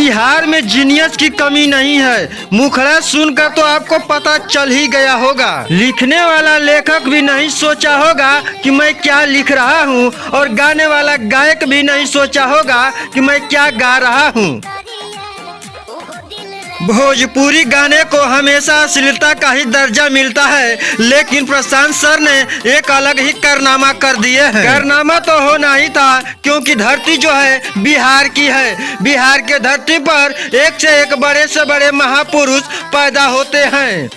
बिहार में जीनियस की कमी नहीं है। मुखड़ा सुनकर तो आपको पता चल ही गया होगा। लिखने वाला लेखक भी नहीं सोचा होगा कि मैं क्या लिख रहा हूँ, और गाने वाला गायक भी नहीं सोचा होगा कि मैं क्या गा रहा हूँ। भोजपुरी गाने को हमेशा अश्लीलता का ही दर्जा मिलता है, लेकिन प्रशांत सर ने एक अलग ही कारनामा कर दिए हैं। कारनामा तो होना ही था, क्योंकि धरती जो है बिहार की है। बिहार के धरती पर एक से एक बड़े से बड़े महापुरुष पैदा होते हैं।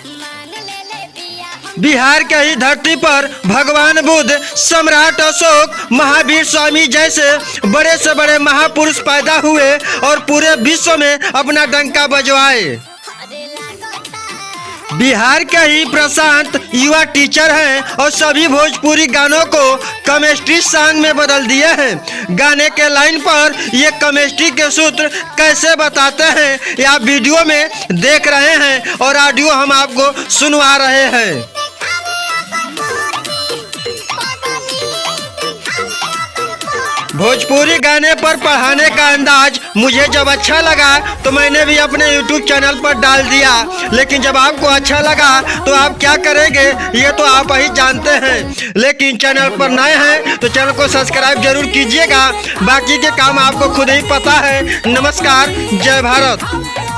बिहार के ही धरती पर भगवान बुद्ध, सम्राट अशोक, महावीर स्वामी जैसे बड़े से बड़े महापुरुष पैदा हुए और पूरे विश्व में अपना डंका बजवाए। बिहार के ही प्रशांत युवा टीचर हैं और सभी भोजपुरी गानों को केमिस्ट्री सॉन्ग में बदल दिए हैं। गाने के लाइन पर ये केमिस्ट्री के सूत्र कैसे बताते हैं, ये आप वीडियो में देख रहे हैं और ऑडियो हम आपको सुनवा रहे हैं। भोजपुरी गाने पर पढ़ाने का अंदाज मुझे जब अच्छा लगा तो मैंने भी अपने YouTube चैनल पर डाल दिया, लेकिन जब आपको अच्छा लगा तो आप क्या करेंगे ये तो आप ही जानते हैं। लेकिन चैनल पर नए हैं तो चैनल को सब्सक्राइब जरूर कीजिएगा, बाकी के काम आपको खुद ही पता है। नमस्कार, जय भारत।